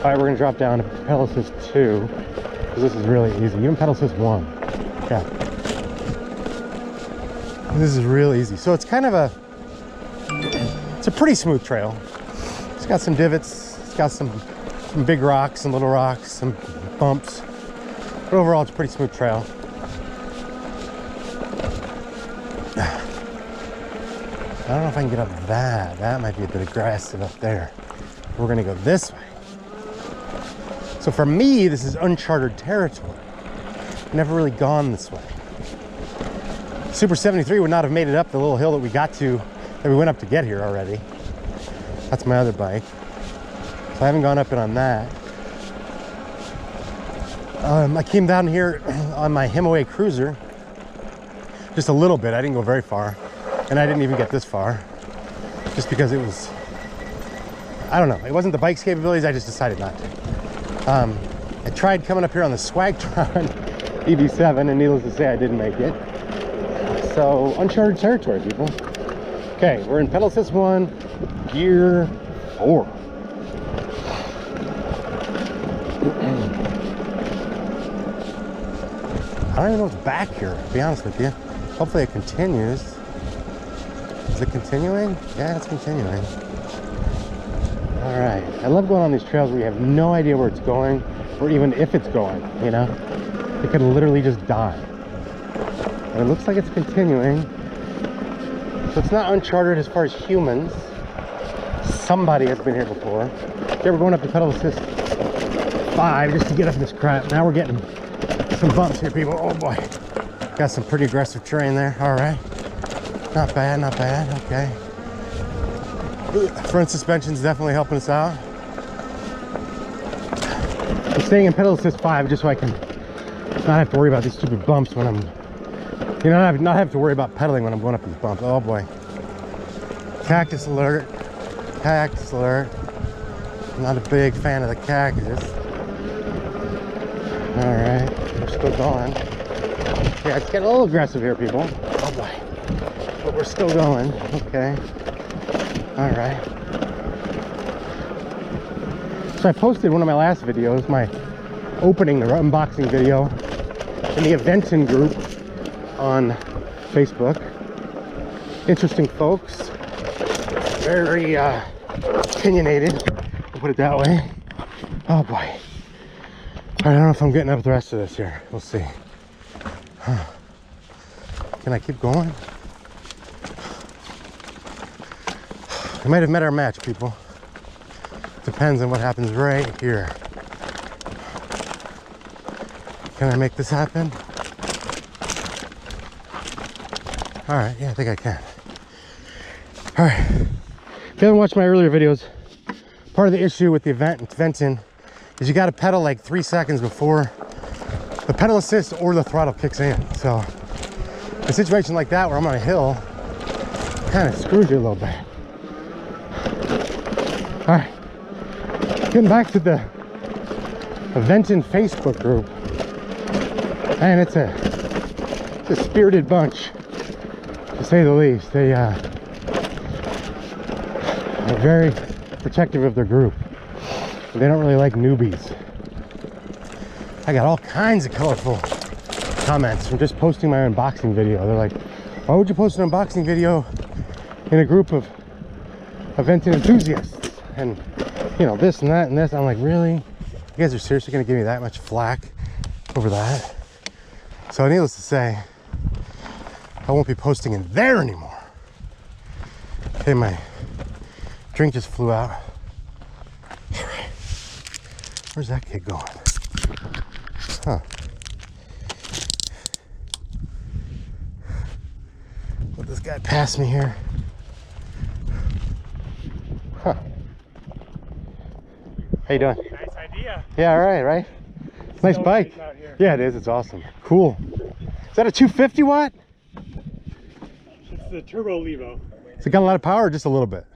All right, we're gonna drop down to pedal assist 2 because this is really easy. Even pedal assist 1. Yeah. This is real easy. So it's kind of it's a pretty smooth trail. It's got some divots. It's got some big rocks and little rocks, some bumps. But overall, it's a pretty smooth trail. I don't know if I can get up that. That might be a bit aggressive up there. We're gonna go this way. So for me, this is uncharted territory. Never really gone this way. Super 73 would not have made it up the little hill that we went up to get here already. That's my other bike. So I haven't gone up it on that. I came down here on my Himaway Cruiser. Just a little bit, I didn't go very far. And I didn't even get this far. Just because it was, I don't know, it wasn't the bike's capabilities, I just decided not to. I tried coming up here on the Swagtron EV7, and needless to say, I didn't make it. So, uncharted territory, people. Okay, we're in pedal assist 1, gear 4. I don't even know what's back here, to be honest with you. Hopefully it continues. Is it continuing? Yeah, it's continuing. All right, I love going on these trails where you have no idea where it's going, or even if it's going, you know? It could literally just die. And it looks like it's continuing. So it's not uncharted as far as humans. Somebody has been here before. Yeah, we're going up to pedal assist 5 just to get up this crap. Now we're getting some bumps here, people. Oh boy. Got some pretty aggressive terrain there. All right. Not bad, not bad. Okay. Front suspension's definitely helping us out. I'm staying in pedal assist 5 just so I can not have to worry about these stupid bumps when I'm, you know, not have to worry about pedaling when I'm going up these bumps. Oh boy. Cactus alert. Cactus alert. I'm not a big fan of the cactus. All right, we're still going. Yeah, it's getting a little aggressive here, people. Oh boy. But we're still going. Okay. All right. So I posted one of my last videos, my opening, the unboxing video, in the Aventon group on Facebook. Interesting folks. Very opinionated, we'll put it that way. Oh boy. All right, I don't know if I'm getting up the rest of this here. We'll see. Huh. Can I keep going? We might have met our match, people. Depends on what happens right here. Can I make this happen? All right, yeah, I think I can. All right, if you haven't watched my earlier videos, part of the issue with the Aventon is you got to pedal like 3 seconds before the pedal assist or the throttle kicks in. So a situation like that where I'm on a hill kind of screws you a little bit. All right, getting back to the Aventon Facebook group, and it's a spirited bunch, to say the least. They are very protective of their group. They don't really like newbies. I got all kinds of colorful comments from just posting my unboxing video. They're like, why would you post an unboxing video in a group of Aventon enthusiasts? And, you know, this and that and this. I'm like, really? You guys are seriously going to give me that much flack over that? So needless to say, I won't be posting in there anymore. Okay, my drink just flew out. All right. Where's that kid going? Huh. Let this guy pass me here. Huh. How you doing? Nice idea. Yeah, all right, right? Nice bike. Yeah, it is. It's awesome. Cool. Is that a 250 watt? It's the Turbo Levo. Has it got a lot of power or just a little bit?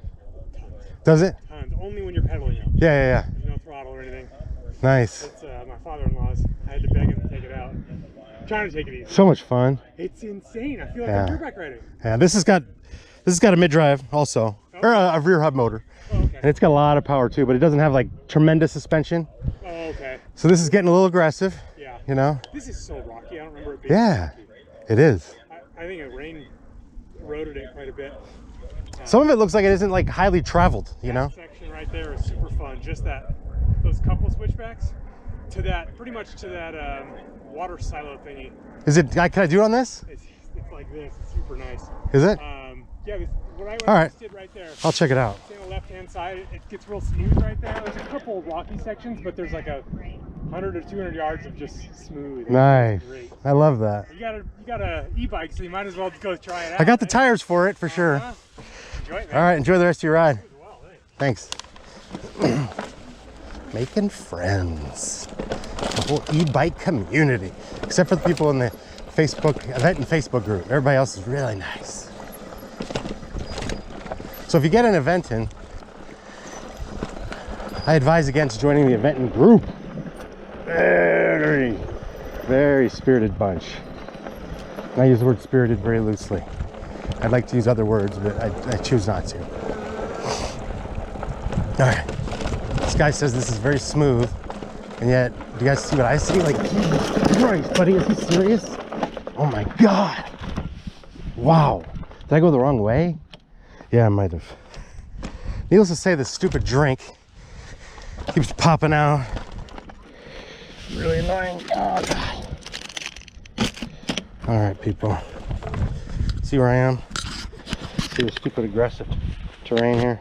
Does it? Tons. Only when you're pedaling it. Yeah. There's no throttle or anything. Nice. It's my father-in-law's. I had to beg him to take it out. I'm trying to take it easy. So much fun. It's insane. I feel like I'm dirt bike riding. Yeah, this has got a mid-drive also, or a rear hub motor. Oh, okay. and it's got a lot of power too, but it doesn't have like tremendous suspension. Oh, okay. So this is getting a little aggressive. Yeah. You know? This is so rocky. I don't remember it being Yeah, rocky. it is. I think the rain eroded it quite a bit. Some of it looks like it isn't like highly traveled, you know? That section right there is super fun. Just those couple switchbacks to that, pretty much to that water silo thingy. Is it, can I do it on this? It's like this. It's super nice. Is it? Yeah, what I All right. did right there. I'll check it out. See on the left-hand side, it gets real smooth right there. There's a couple rocky sections, but there's like 100 or 200 yards of just smooth. Nice. Great. I love that. You got a e-bike, so you might as well go try it out. I got the tires for it for sure. Enjoy it, man. All right, enjoy the rest of your ride. Well, Thanks. Making friends. The whole e-bike community, except for the people in the Aventon Facebook group. Everybody else is really nice. So if you get an Aventon, I advise against joining the Aventon group. Very, very spirited bunch. And I use the word spirited very loosely. I'd like to use other words, but I choose not to. All right. This guy says this is very smooth, and yet, do you guys see what I see? Like, Jesus Christ, buddy, is he serious? Oh my God. Wow. Did I go the wrong way? Yeah, I might have. Needless to say, this stupid drink keeps popping out. Really annoying. Oh, God. All right, people. See where I am? See the stupid aggressive terrain here?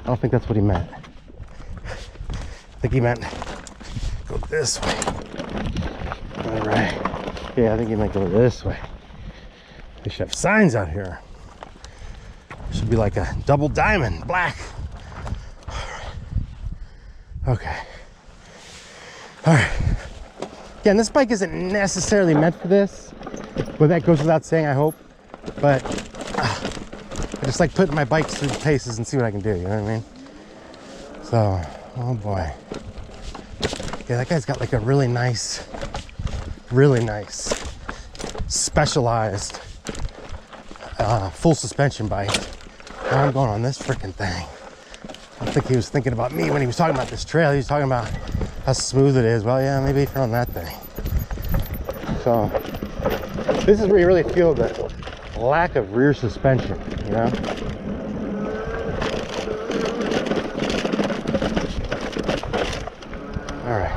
I don't think that's what he meant. I think he meant go this way. All right. Yeah, I think he might go this way. They should have signs out here. Should be like a double diamond, black. All right. Okay. All right. Again, this bike isn't necessarily meant for this, but that goes without saying, I hope. But I just like putting my bikes through the paces and see what I can do, you know what I mean? So, oh boy. Yeah, that guy's got like a really nice, specialized full suspension bike. Now I'm going on this freaking thing. I don't think he was thinking about me when he was talking about this trail. He was talking about how smooth it is. Well, yeah, maybe if you're on that thing. So, this is where you really feel the lack of rear suspension, you know? All right.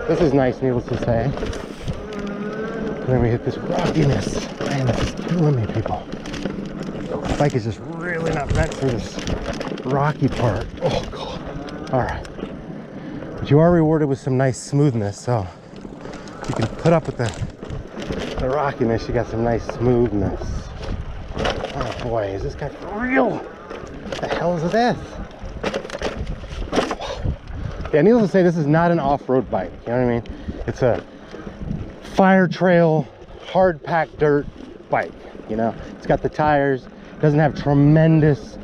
This is nice, needless to say. Then we hit this rockiness. Man, this is killing me, people. The bike is just really not meant for this rocky part. Oh, God. All right. But you are rewarded with some nice smoothness, so you can put up with the rockiness. You got some nice smoothness. Oh, boy, is this guy for real? What the hell is this? Yeah, needless to say, this is not an off-road bike. You know what I mean? It's a fire trail, hard packed dirt bike. You know, it's got the tires. Doesn't have tremendous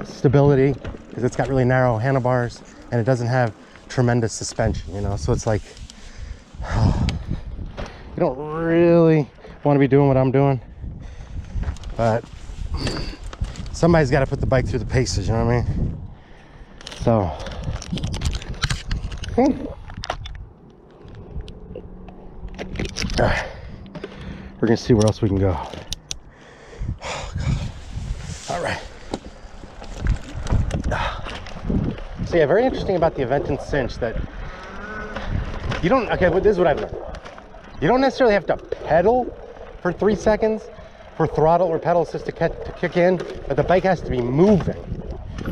stability because it's got really narrow handlebars, and it doesn't have tremendous suspension. You know, so it's like you don't really want to be doing what I'm doing, but somebody's got to put the bike through the paces. You know what I mean? So. We're gonna see where else we can go. Oh, God. All right. So yeah, very interesting about the Aventon Sinch that you don't, okay, but this is what I've learned. You don't necessarily have to pedal for 3 seconds for throttle or pedal assist to kick in, but the bike has to be moving,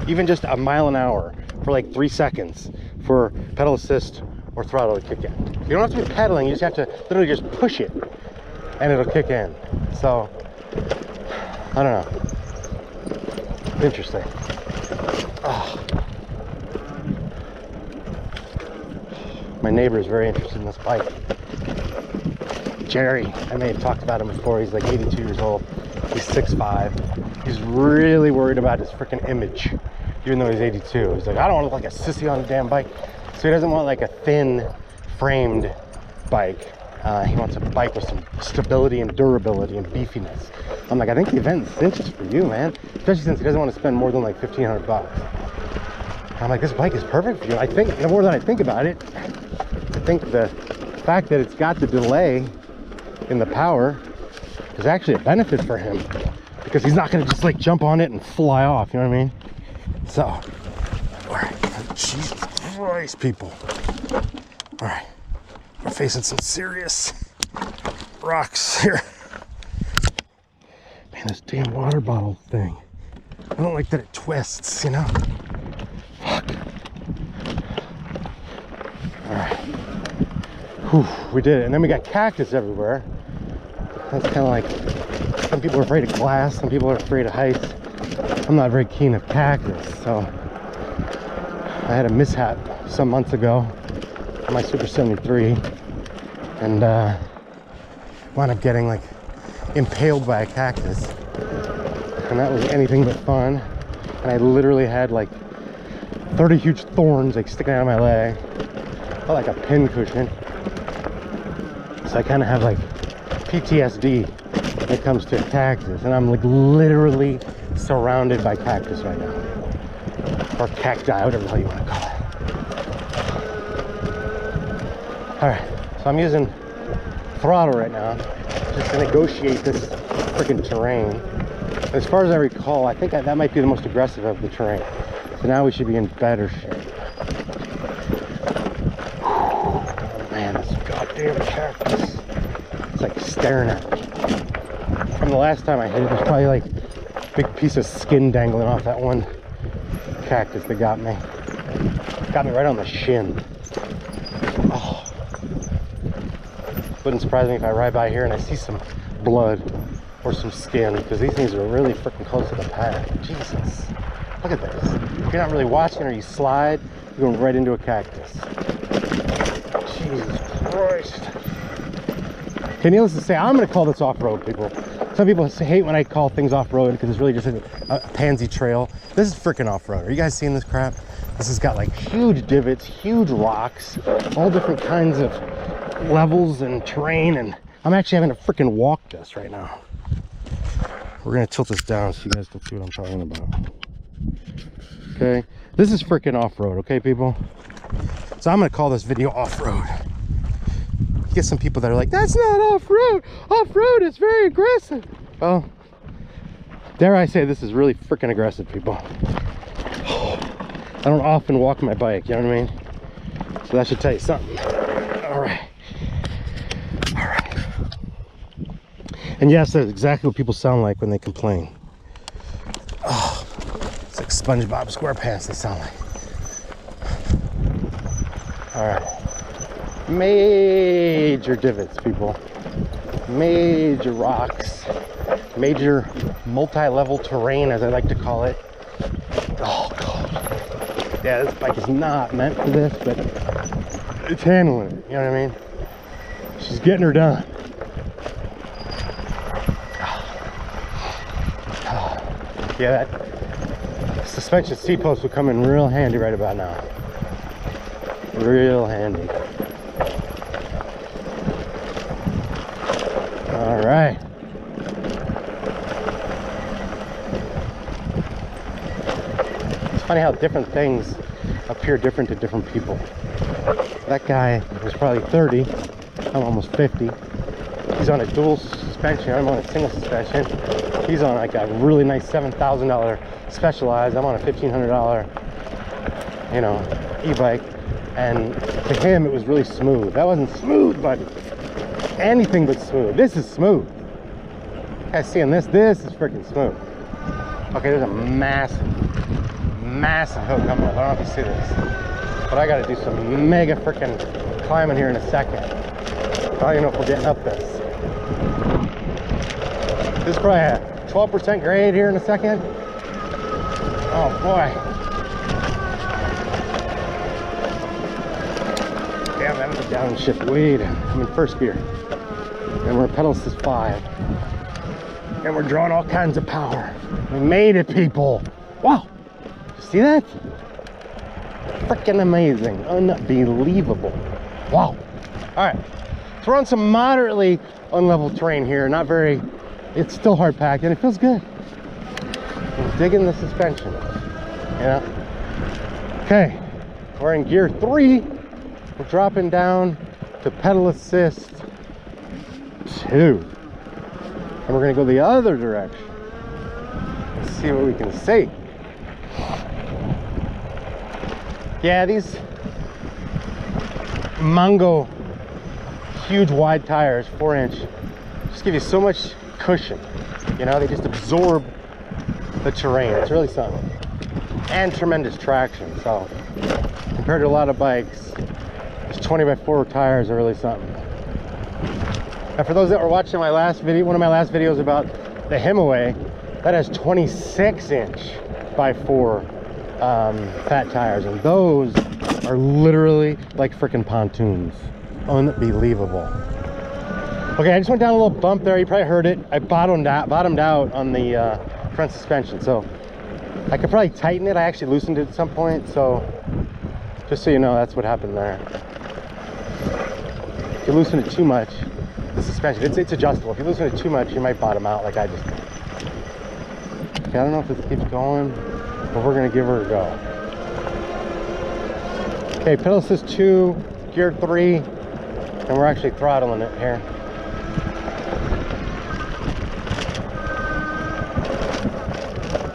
even just a mile an hour for like 3 seconds for pedal assist or throttle to kick in. You don't have to be pedaling, you just have to literally just push it and it'll kick in. So, I don't know. Interesting. Oh. My neighbor is very interested in this bike. Jerry, I may have talked about him before. He's like 82 years old. He's 6'5". He's really worried about his freaking image, even though he's 82. He's like, I don't want to look like a sissy on a damn bike. So he doesn't want like a thin framed bike. He wants a bike with some stability and durability and beefiness. I'm like, I think the Aventon Sinch is for you, man. Especially since he doesn't want to spend more than like 1,500 bucks. I'm like, this bike is perfect for you. I think, the more that I think about it, I think the fact that it's got the delay in the power is actually a benefit for him, because he's not going to just like jump on it and fly off, you know what I mean? So, all right, Jesus Christ, people. All right, we're facing some serious rocks here. Man, this damn water bottle thing. I don't like that it twists, you know? Fuck. All right. Whew, we did it. And then we got cactus everywhere. That's kind of like, some people are afraid of glass, some people are afraid of heights. I'm not very keen of cactus, so I had a mishap some months ago on my Super 73, and wound up getting like impaled by a cactus, and that was anything but fun. And I literally had like 30 huge thorns like sticking out of my leg, felt like a pin cushion. So I kind of have like PTSD when it comes to cactus, and I'm like literally surrounded by cactus right now, or cacti, whatever the hell you want to call it. All right, so I'm using throttle right now just to negotiate this freaking terrain. As far as I recall, I think that might be the most aggressive of the terrain. So now we should be in better shape. Oh man, this goddamn cactus. It's like staring at me. From the last time I hit it, there's probably like a big piece of skin dangling off that one cactus that got me. Got me right on the shin. Oh. Wouldn't surprise me if I ride by here and I see some blood or some skin, because these things are really freaking close to the path. Jesus. Look at this. If you're not really watching or you slide, you're going right into a cactus. Jesus Christ. Okay, needless to say, I'm going to call this off-road, people. Some people hate when I call things off-road because it's really just a pansy trail. This is freaking off-road. Are you guys seeing this crap? This has got like huge divots, huge rocks, all different kinds of levels and terrain, and I'm actually having to freaking walk this right now. We're going to tilt this down so you guys can see what I'm talking about. Okay, this is freaking off-road, okay, people? So I'm going to call this video off-road. Get some people that are like, that's not off-road. Off-road is very aggressive. Well, dare I say, this is really freaking aggressive, people. I don't often walk my bike, you know what I mean? So that should tell you something. All right. All right. And yes, that's exactly what people sound like when they complain. Oh, it's like SpongeBob SquarePants they sound like. All right. Major divots, people. Major rocks. Major multi-level terrain, as I like to call it. Oh, God. Yeah, this bike is not meant for this, but it's handling it, you know what I mean? She's getting her done. Yeah, that suspension C-post will come in real handy right about now. Real handy. All right. It's funny how different things appear different to different people. That guy was probably 30. I'm almost 50. He's on a dual suspension. I'm on a single suspension. He's on like a really nice $7,000 Specialized. I'm on a $1,500, you know, e-bike. And to him, it was really smooth. That wasn't smooth, buddy. Anything but smooth. This is smooth. You guys seeing this? This is freaking smooth. Okay, there's a massive hill coming up. I don't know if you see this, but I got to do some mega freaking climbing here in a second. I don't even know if we're getting up this. This is probably a 12% grade here in a second. Oh boy. Damn, that was a downshift way down. I'm in first gear. And we're pedal assist 5. And we're drawing all kinds of power. We made it, people. Wow. See that? Freaking amazing. Unbelievable. Wow. All right. So we're on some moderately unlevel terrain here. Not very, it's still hard packed and it feels good. I'm digging the suspension, you know? Okay, we're in gear 3. We're dropping down to pedal assist 2. And we're gonna go the other direction. Let's see what we can see. Yeah, these Mango huge wide tires, 4-inch, just give you so much cushion. You know, they just absorb the terrain. It's really something. And tremendous traction. So compared to a lot of bikes, these 20x4 tires are really something. And for those that were watching my last video, one of my last videos about the Himaway, that has 26-inch by 4 fat tires, and those are literally like freaking pontoons. Unbelievable. Okay, I just went down a little bump there. You probably heard it. I bottomed out on the front suspension, so I could probably tighten it. I actually loosened it at some point, so just so you know, that's what happened there. If you loosen it too much, the suspension, it's adjustable. If you loosen it too much, you might bottom out like I just did. Okay, I don't know if this keeps going, but we're gonna give her a go. Okay, pedal assist 2, gear 3, and we're actually throttling it here.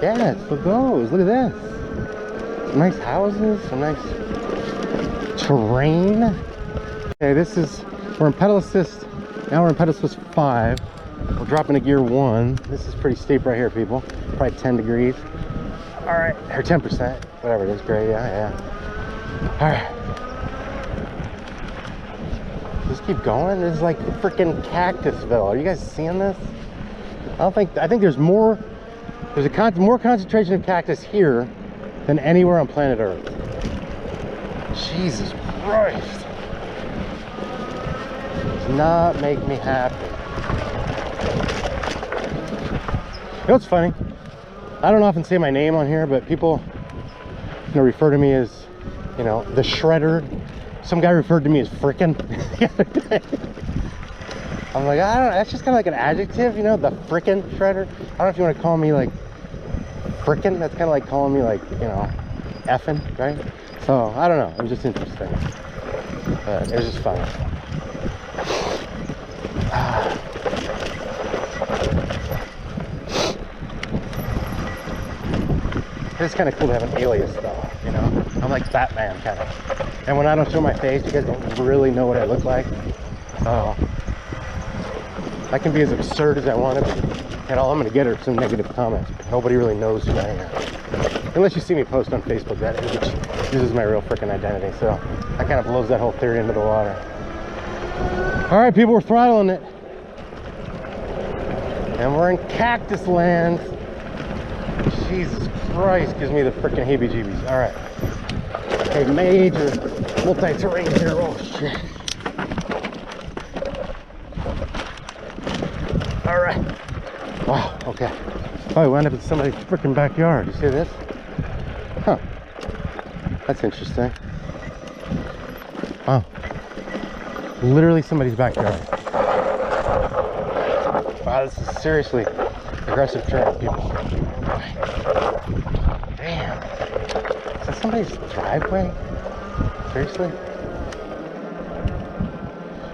Yeah, it still goes. Look at this. Some nice houses, some nice terrain. Okay, we're in pedal assist. Now we're in pedal assist 5. We're dropping to gear 1. This is pretty steep right here, people. Probably 10 degrees. All right, or 10%, whatever it is. Great, yeah. All right. Just keep going. This is like freaking Cactusville. Are you guys seeing this? I think there's more concentration of cactus here than anywhere on planet Earth. Jesus Christ. Does not make me happy. You know what's funny? I don't often say my name on here, but people, you know, refer to me as, you know, the shredder. Some guy referred to me as frickin' the other day. I'm like, I don't know, that's just kind of like an adjective, you know, the frickin' shredder. I don't know if you want to call me like frickin', that's kind of like calling me like, you know, effing, right? So, I don't know, it was just interesting. It was just fun. It's kind of cool to have an alias though, you know? I'm like Batman kind of. And when I don't show my face, you guys don't really know what I look like. So I can be as absurd as I want to be. And all I'm going to get are some negative comments. Nobody really knows who I am. Unless you see me post on Facebook, which uses my real freaking identity. So that kind of blows that whole theory into the water. All right, people, we're throttling it. And we're in Cactus Land. Jesus Christ, gives me the freaking heebie-jeebies. All right. Okay, major multi-terrain here. Oh, shit. All right. Wow, okay. Oh, we wound up in somebody's freaking backyard. You see this? Huh. That's interesting. Wow. Literally somebody's backyard. Wow, this is seriously aggressive terrain, people. Damn. Is that somebody's driveway? Seriously? I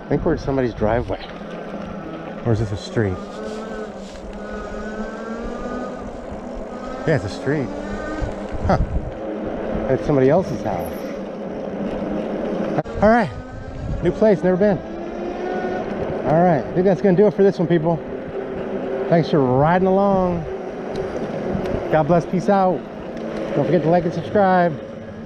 think we're at somebody's driveway. Or is this a street? Yeah, it's a street. Huh. It's somebody else's house. All right. New place, never been. All right. I think that's going to do it for this one, people. Thanks for riding along. God bless. Peace out. Don't forget to like and subscribe.